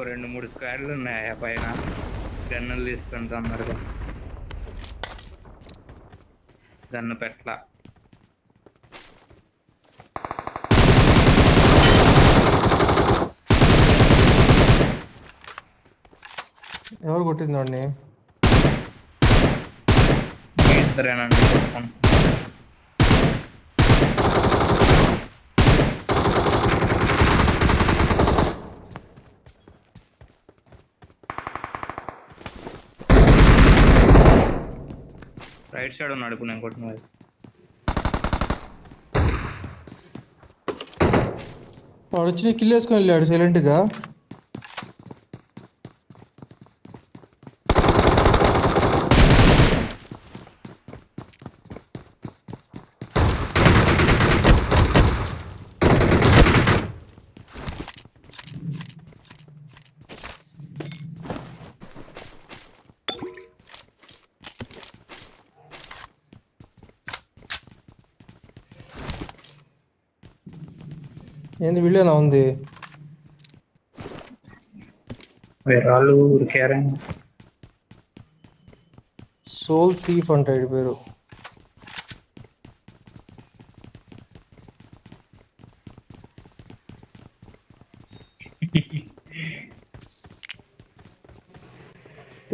రెండు మూడు స్క్వాడ్లు ఉన్నాయి పైన. గన్నులు తీసుకుంటా తొందరగా. గన్ను పెట్ల. ఎవరు కొట్టింది వాడిని? ఇద్దరేనండి కొట్టుకుంటా. రైట్ సైడ్ ఉన్నాడు ఇప్పుడు నేను కొట్టిన. వాడు వచ్చి కిల్ వేసుకొని వెళ్ళాడు సైలెంట్గా. ఏంది వీళ్ళేనా ఉంది? వేరే వాళ్ళు ఊరికేరా. సోల్ థీఫ్ అంట ఈ పేరు.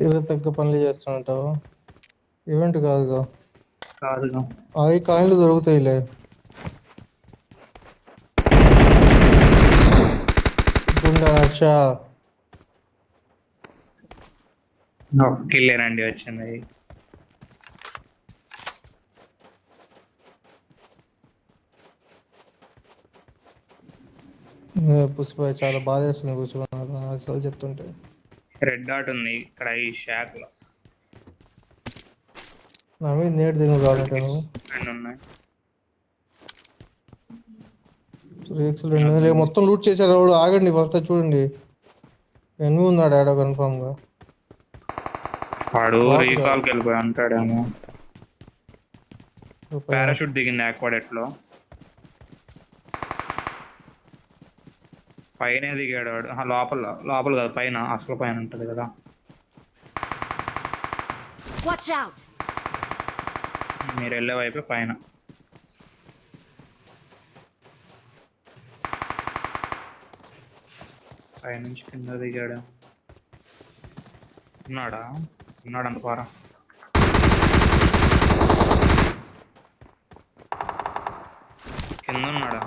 ఏదో తగ్గ పనులు చేస్తానంటావా? ఈవెంట్ కాదుగా. కాదుగా. అవి కాయిన్లు దొరుకుతాయిలే. గుండా కిల్లేనండి వచ్చింది. పుష్ప చాలా బాధ వేస్తుంది. పుష్ప అసలు చెప్తుంటే. రెడ్ డాట్ ఉంది ఇక్కడ ఈ షాక్ లో. నా మీద నేటి దిగు కావాలంటే నువ్వు రెండు ఉన్నాయి. మొత్తం లూట్ చేశారు. వాడు ఆగండి ఫస్ట్ చూడండి. ఎన్ని ఉన్నాడు ఆడ కన్ఫామ్ గా. వాడు రీకాల్కి వెళ్ళిపోయి ఉంటాడేమో. పారాషూట్ దిగింది యాక్వాడెట్లో. పైన దిగాడు వాడు. లోపల లోపల కాదు పైన, అసలు పైన ఉంటది కదా. మీరు వెళ్ళే వైపే పైన. పైనుంచి కింద దిగాడు. ఉన్నాడా? ఉన్నాడు అంత పారా. కింద ఉన్నాడా?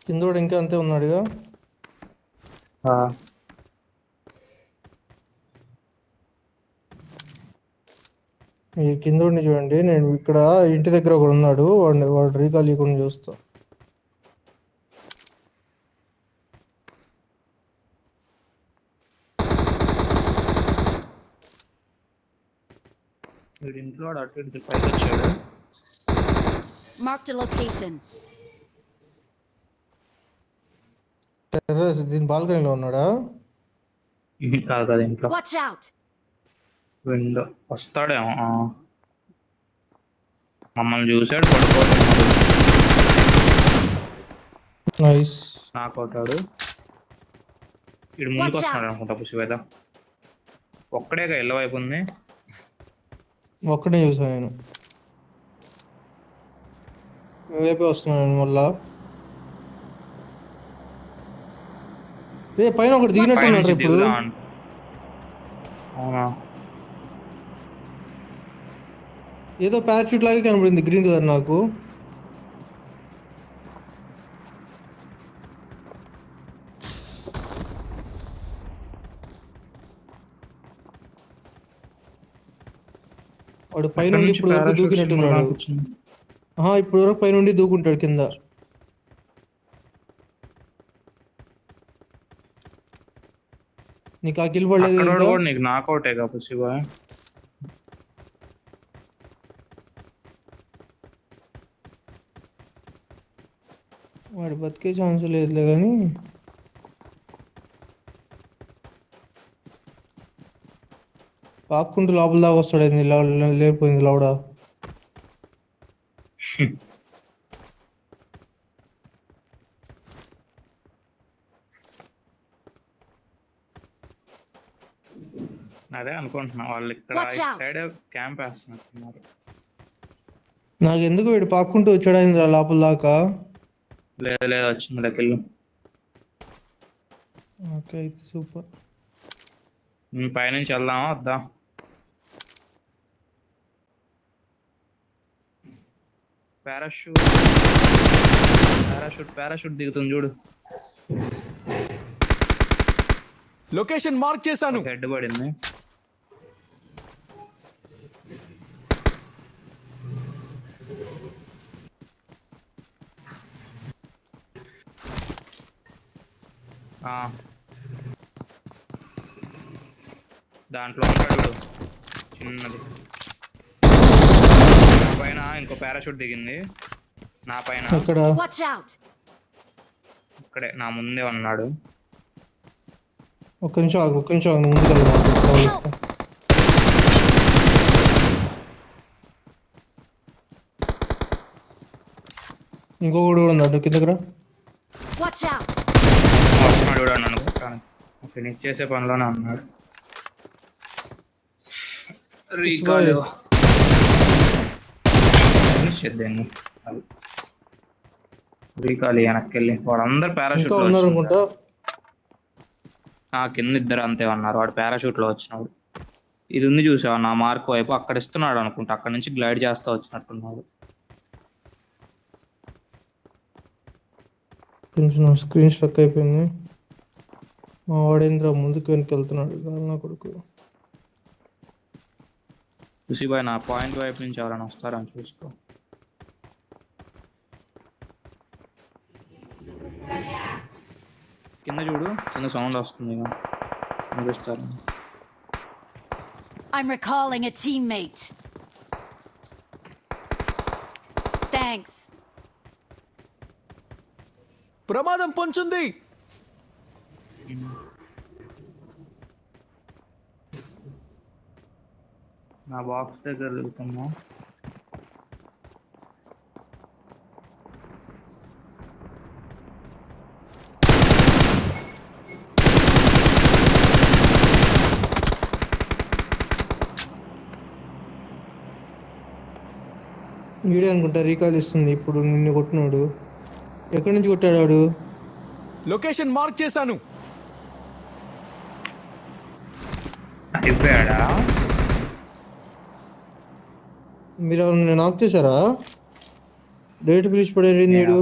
కింద కూడా ఇంకా అంతే ఉన్నాడుగా. మీరు కింద ఉండి చూడండి. నేను ఇక్కడ ఇంటి దగ్గర ఒకడు ఉన్నాడు. వాడు రీకాల్ ఇవ్వకుండా చూస్తా. ఇంట్లో అటు ఇటు పైకి వచ్చాడు. దీని బాల్కనీలో ఉన్నాడా? కాదు కదా ఇంట్లో. విండో వస్తాడేమో. మమ్మల్ని చూసాడు పడుకోవడం. నాకు అవుతాడు. ఇటు ముందుకు వస్తున్నాడు అనుకుంటా. పుష్పేద ఒక్కడేగా ఇళ్ళ వైపు ఉంది. ఒక్కడే చూసాను నేను. వైపే వస్తున్నాను మళ్ళా. పైన ఒకటి దిగినట్టున్నాడు ఇప్పుడు. అవునా? ఏదో పారాషూట్ లాగే కనబడింది గ్రీన్ కలర్ నాకు. వాడు పైనుండి ఇప్పుడు వరకు దూకినట్టున్నాడు. ఇప్పుడు వరకు పైనుండి దూకుంటాడు కింద. నీకు ఆ కిల్ పడలేదు. నీకు నాకౌటే కదా శివ. వాడు బతికే ఛాన్స్ లేదులే కానీ. పాక్కుంటూ లోపల దాకా వస్తాడు. లేకపోయింది లౌడా. అదే అనుకుంటున్నా వాళ్ళు ఇక్కడ Watch out. సైడ్ క్యాంప్ వేస్తున్నట్టున్నారు. నాకు ఎందుకు వీడు పాక్కుంటూ వచ్చాడు లోపల దాకా. లేదు లేదు వచ్చింది లెక్కలు. ఓకే అయితే సూపర్. పైనుంచి వెళ్దామా వద్దా? పారాషూట్ పారాషూట్ పారాషూట్ దిగుతుంది చూడు. లొకేషన్ మార్క్ చేశాను. హెడ్ పడింది. దాంట్లో ఉంటాడు చూడు చిన్నది. నా పైన ఇంకో పారాషూట్ దిగింది. నా పైన అక్కడ Watch out. ఇక్కడే నా ముందే ఉన్నాడు. ఒక్క నిమిషం ఆగు ముందుకు వెళ్దాం. ఇంకొకడు కూడా ఉన్నాడు కిందకి రా. Watch out. వస్తున్నాడు కూడా నన్ను ఫినిష్ చేసే పనిలోనే ఉన్నాడు. రీకాల్ ఫినిష్ చేద్దాం. రీకాల్ వెనక్కి వెళ్ళి వాడందరు ఇంకా పారాషూట్ ఉన్నారు అనుకుంటా. కింద ఇద్దరు అంతే ఉన్నారు. వాడు పారాషూట్ లో వచ్చినాడు. ఇది ఉంది చూసావా నా మార్క్ వైపు, అక్కడ ఇస్తున్నాడు అనుకుంటా. అక్కడ నుంచి గ్లైడ్ చేస్తా వచ్చినట్టున్నాడు. కొంచెం నా స్క్రీన్ స్ట్రక్ అయిపోయింది. మా వాడేంద్ర ముందుకు వెనక్కి వెళ్తున్నాడు నా కొడుకు. చూసిబాయ్ నా పాయింట్ వైపు నుంచి ఎవరైనా వస్తారని చూసుకో. కింద చూడు, కింద సౌండ్ వస్తుంది. అనిపిస్తారు. I'm recalling a teammate. Thanks. ప్రమాదం పొంచుంది. నా బాక్స్ దగ్గర వెళ్తున్నా. వీడియో అనుకుంటా రీకాల్ ఇస్తుంది. ఇప్పుడు నిన్ను కొట్టినాడు. ఎక్కడి నుంచి కొట్టాడు వాడు? లొకేషన్ మార్క్ చేశాను. అయిపోయాడా? మీరు ఎవరు నాక్ చేశారా? డేట్ ఫినిష్ పడేది నీడు.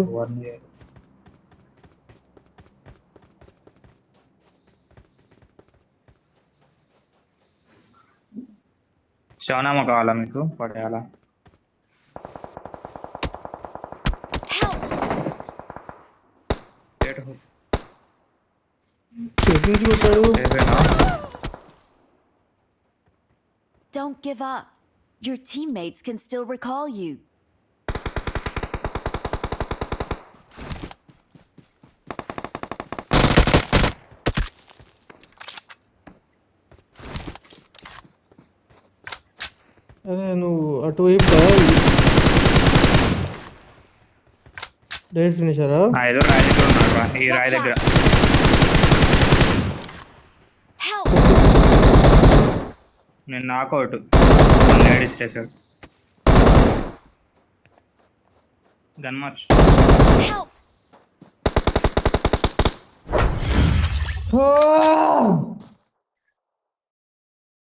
శవనామా కావాలా మీకు? పడేయాలా? ఎక్కడి నుంచి కొట్టాడు? Don't give up. Your teammates can still recall you. అదే నువ్వు అటువైపు డేట్ ఫినిషరా? ఏదో రాయి దగ్గర ఉన్నాడు. ఈ రాయి దగ్గర Help! నేను నాకౌట్. లేడీస్ చేశాడు. Gun March. Help!